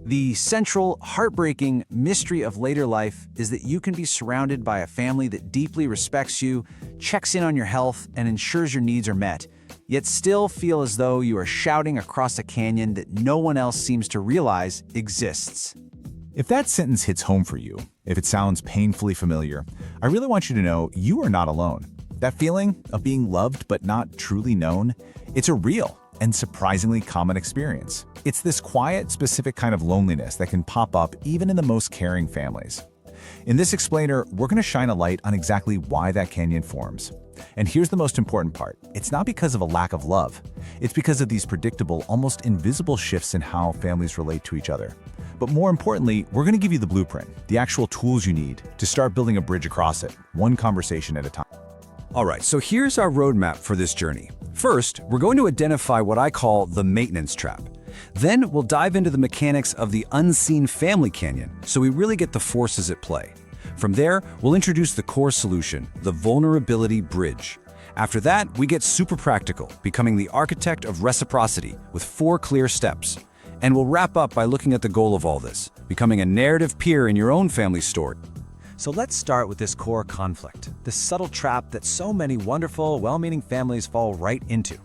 The central, heartbreaking mystery of later life is that you can be surrounded by a family that deeply respects you, checks in on your health, and ensures your needs are met, yet still feel as though you are shouting across a canyon that no one else seems to realize exists. If that sentence hits home for you, if it sounds painfully familiar, I really want you to know you are not alone. That feeling of being loved but not truly known, it's a real and surprisingly common experience. It's this quiet, specific kind of loneliness that can pop up even in the most caring families. In this explainer, we're going to shine a light on exactly why that canyon forms. And here's the most important part. It's not because of a lack of love. It's because of these predictable, almost invisible shifts in how families relate to each other. But more importantly, we're going to give you the blueprint, the actual tools you need to start building a bridge across it, one conversation at a time. All right, so here's our roadmap for this journey. First, we're going to identify what I call the maintenance trap. Then we'll dive into the mechanics of the unseen family canyon, so we really get the forces at play. From there, we'll introduce the core solution, the vulnerability bridge. After that, we get super practical, becoming the architect of reciprocity with 4 clear steps. And we'll wrap up by looking at the goal of all this, becoming a narrative peer in your own family story. So let's start with this core conflict, this subtle trap that so many wonderful, well-meaning families fall right into.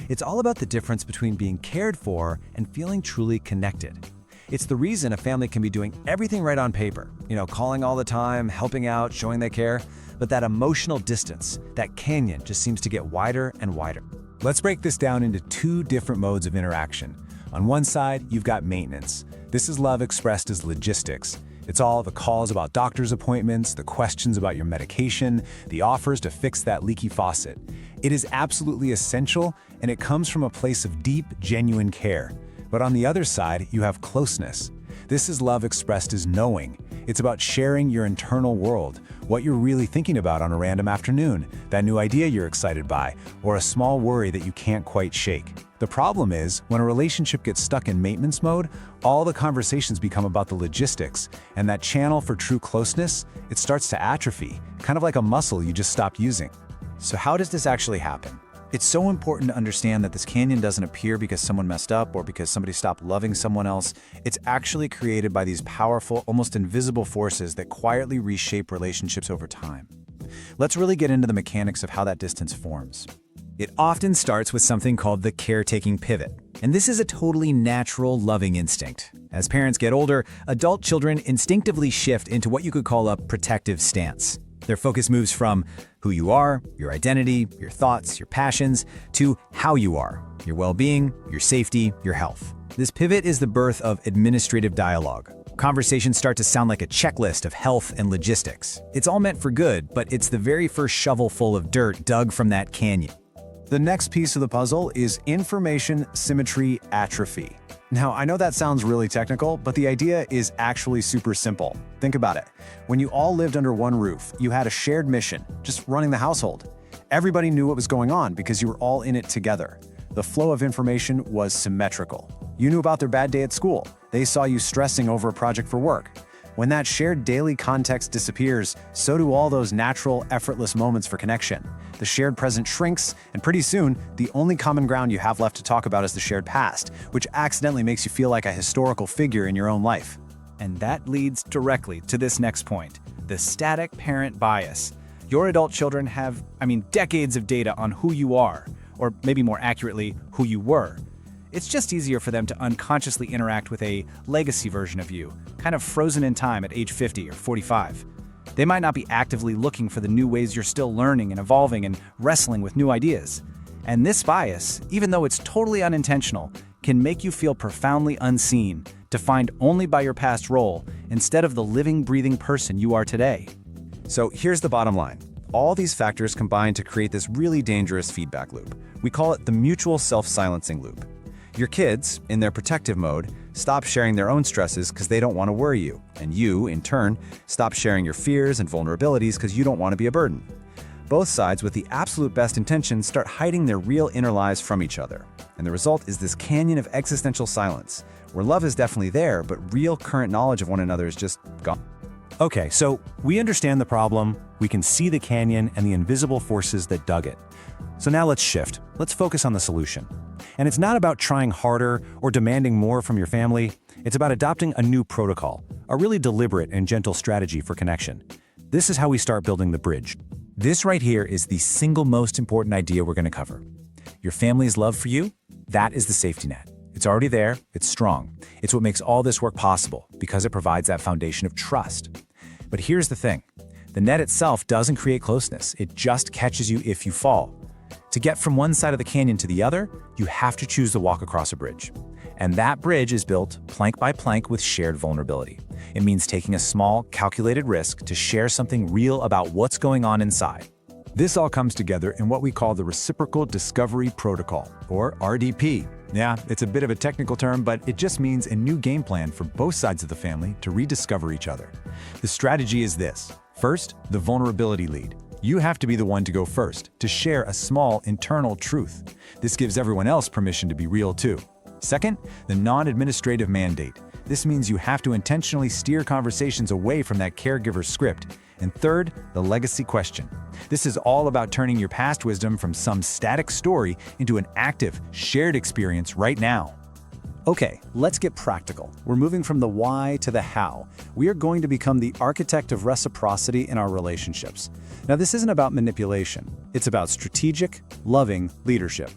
It's all about the difference between being cared for and feeling truly connected. It's the reason a family can be doing everything right on paper, calling all the time, helping out, showing they care, but that emotional distance, that canyon just seems to get wider and wider. Let's break this down into 2 different modes of interaction. On one side, you've got maintenance. This is love expressed as logistics. It's all the calls about doctor's appointments, the questions about your medication, the offers to fix that leaky faucet. It is absolutely essential, and it comes from a place of deep, genuine care. But on the other side, you have closeness. This is love expressed as knowing. It's about sharing your internal world, what you're really thinking about on a random afternoon, that new idea you're excited by, or a small worry that you can't quite shake. The problem is, when a relationship gets stuck in maintenance mode, all the conversations become about the logistics, and that channel for true closeness, it starts to atrophy, kind of like a muscle you just stopped using. So how does this actually happen? It's so important to understand that this canyon doesn't appear because someone messed up or because somebody stopped loving someone else. It's actually created by these powerful, almost invisible forces that quietly reshape relationships over time. Let's really get into the mechanics of how that distance forms. It often starts with something called the caretaking pivot. And this is a totally natural, loving instinct. As parents get older, adult children instinctively shift into what you could call a protective stance. Their focus moves from who you are, your identity, your thoughts, your passions, to how you are, your well-being, your safety, your health. This pivot is the birth of administrative dialogue. Conversations start to sound like a checklist of health and logistics. It's all meant for good, but it's the very first shovelful of dirt dug from that canyon. The next piece of the puzzle is information-symmetry atrophy. Now, I know that sounds really technical, but the idea is actually super simple. Think about it. When you all lived under one roof, you had a shared mission, just running the household. Everybody knew what was going on because you were all in it together. The flow of information was symmetrical. You knew about their bad day at school. They saw you stressing over a project for work. When that shared daily context disappears, so do all those natural, effortless moments for connection. The shared present shrinks, and pretty soon, the only common ground you have left to talk about is the shared past, which accidentally makes you feel like a historical figure in your own life. And that leads directly to this next point, the static parent bias. Your adult children have, decades of data on who you are, or maybe more accurately, who you were. It's just easier for them to unconsciously interact with a legacy version of you, kind of frozen in time at age 50 or 45. They might not be actively looking for the new ways you're still learning and evolving and wrestling with new ideas. And this bias, even though it's totally unintentional, can make you feel profoundly unseen, defined only by your past role, instead of the living, breathing person you are today. So here's the bottom line. All these factors combine to create this really dangerous feedback loop. We call it the mutual self-silencing loop. Your kids, in their protective mode, stop sharing their own stresses because they don't want to worry you. And you, in turn, stop sharing your fears and vulnerabilities because you don't want to be a burden. Both sides, with the absolute best intentions, start hiding their real inner lives from each other. And the result is this canyon of existential silence, where love is definitely there, but real current knowledge of one another is just gone. Okay, so we understand the problem, we can see the canyon and the invisible forces that dug it. So now let's shift. Let's focus on the solution. And it's not about trying harder or demanding more from your family. It's about adopting a new protocol, a really deliberate and gentle strategy for connection. This is how we start building the bridge. This right here is the single most important idea we're going to cover. Your family's love for you, that is the safety net. It's already there, it's strong. It's what makes all this work possible because it provides that foundation of trust. But here's the thing. The net itself doesn't create closeness, it just catches you if you fall. To get from one side of the canyon to the other, you have to choose to walk across a bridge. And that bridge is built plank by plank with shared vulnerability. It means taking a small, calculated risk to share something real about what's going on inside. This all comes together in what we call the Reciprocal Discovery Protocol, or RDP. Yeah, it's a bit of a technical term, but it just means a new game plan for both sides of the family to rediscover each other. The strategy is this. First, the vulnerability lead. You have to be the one to go first, to share a small internal truth. This gives everyone else permission to be real too. Second, the non-administrative mandate. This means you have to intentionally steer conversations away from that caregiver script. And third, the legacy question. This is all about turning your past wisdom from some static story into an active, shared experience right now. Okay, let's get practical. We're moving from the why to the how. We are going to become the architect of reciprocity in our relationships. Now, this isn't about manipulation. It's about strategic, loving leadership.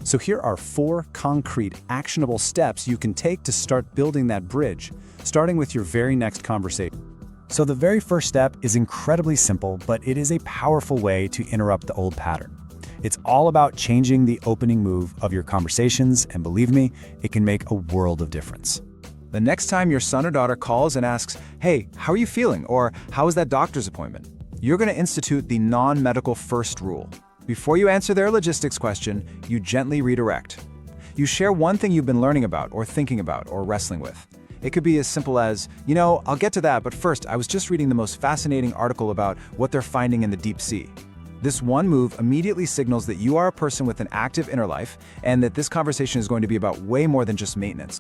So here are 4 concrete, actionable steps you can take to start building that bridge, starting with your very next conversation. So the very first step is incredibly simple, but it is a powerful way to interrupt the old pattern. It's all about changing the opening move of your conversations, and believe me, it can make a world of difference. The next time your son or daughter calls and asks, "Hey, how are you feeling?" or "How was that doctor's appointment?" you're going to institute the non-medical first rule. Before you answer their logistics question, you gently redirect. You share one thing you've been learning about or thinking about or wrestling with. It could be as simple as, I'll get to that, but first, I was just reading the most fascinating article about what they're finding in the deep sea. This one move immediately signals that you are a person with an active inner life and that this conversation is going to be about way more than just maintenance.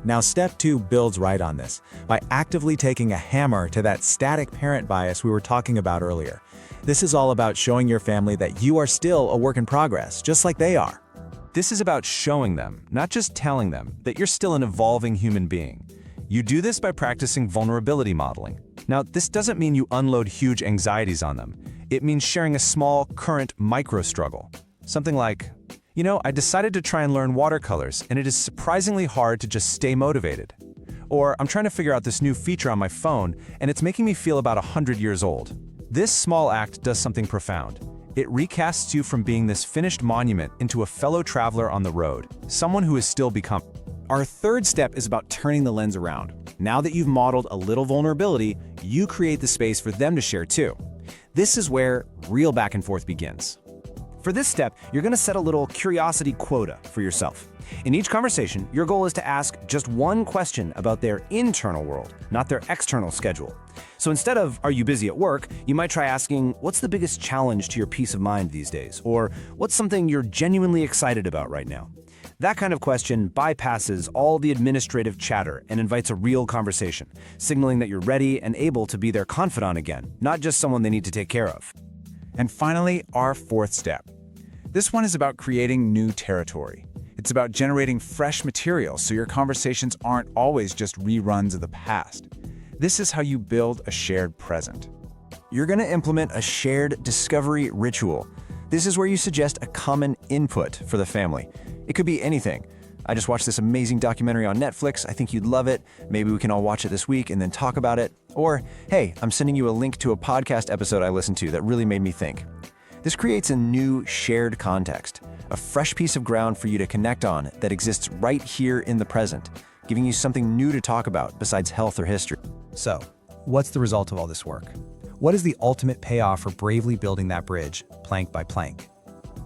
Now, step 2 builds right on this by actively taking a hammer to that static parent bias we were talking about earlier. This is all about showing your family that you are still a work in progress, just like they are. This is about showing them, not just telling them, that you're still an evolving human being. You do this by practicing vulnerability modeling. Now, this doesn't mean you unload huge anxieties on them. It means sharing a small, current micro-struggle. Something like, I decided to try and learn watercolors, and it is surprisingly hard to just stay motivated. Or, I'm trying to figure out this new feature on my phone, and it's making me feel about 100 years old. This small act does something profound. It recasts you from being this finished monument into a fellow traveler on the road, someone who is still becoming. Our third step is about turning the lens around. Now that you've modeled a little vulnerability, you create the space for them to share too. This is where real back and forth begins. For this step, you're going to set a little curiosity quota for yourself. In each conversation, your goal is to ask just one question about their internal world, not their external schedule. So instead of, "Are you busy at work?" you might try asking, "What's the biggest challenge to your peace of mind these days?" Or, "What's something you're genuinely excited about right now?" That kind of question bypasses all the administrative chatter and invites a real conversation, signaling that you're ready and able to be their confidant again, not just someone they need to take care of. And finally, our 4th step. This one is about creating new territory. It's about generating fresh material so your conversations aren't always just reruns of the past. This is how you build a shared present. You're going to implement a shared discovery ritual. This is where you suggest a common input for the family. It could be anything. "I just watched this amazing documentary on Netflix. I think you'd love it. Maybe we can all watch it this week and then talk about it." Or, "Hey, I'm sending you a link to a podcast episode I listened to that really made me think." This creates a new shared context, a fresh piece of ground for you to connect on that exists right here in the present, giving you something new to talk about besides health or history. So, what's the result of all this work? What is the ultimate payoff for bravely building that bridge, plank by plank?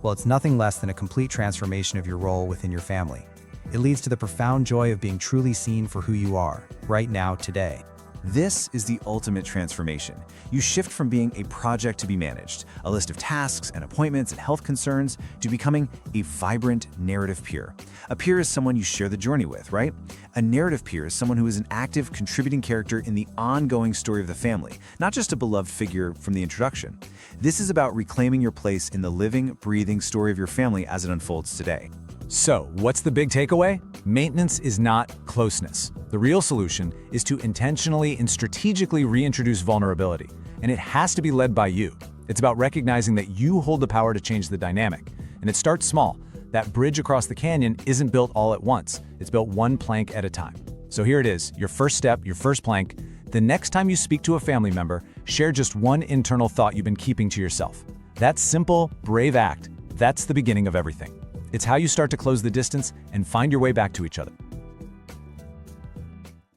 Well, it's nothing less than a complete transformation of your role within your family. It leads to the profound joy of being truly seen for who you are, right now, today. This is the ultimate transformation. You shift from being a project to be managed, a list of tasks and appointments and health concerns, to becoming a vibrant narrative peer. A peer is someone you share the journey with, right? A narrative peer is someone who is an active, contributing character in the ongoing story of the family, not just a beloved figure from the introduction. This is about reclaiming your place in the living, breathing story of your family as it unfolds today. So, what's the big takeaway? Maintenance is not closeness. The real solution is to intentionally and strategically reintroduce vulnerability, and it has to be led by you. It's about recognizing that you hold the power to change the dynamic, and it starts small. That bridge across the canyon isn't built all at once. It's built one plank at a time. So here it is, your first step, your first plank. The next time you speak to a family member, share just one internal thought you've been keeping to yourself. That simple, brave act, that's the beginning of everything. It's how you start to close the distance and find your way back to each other.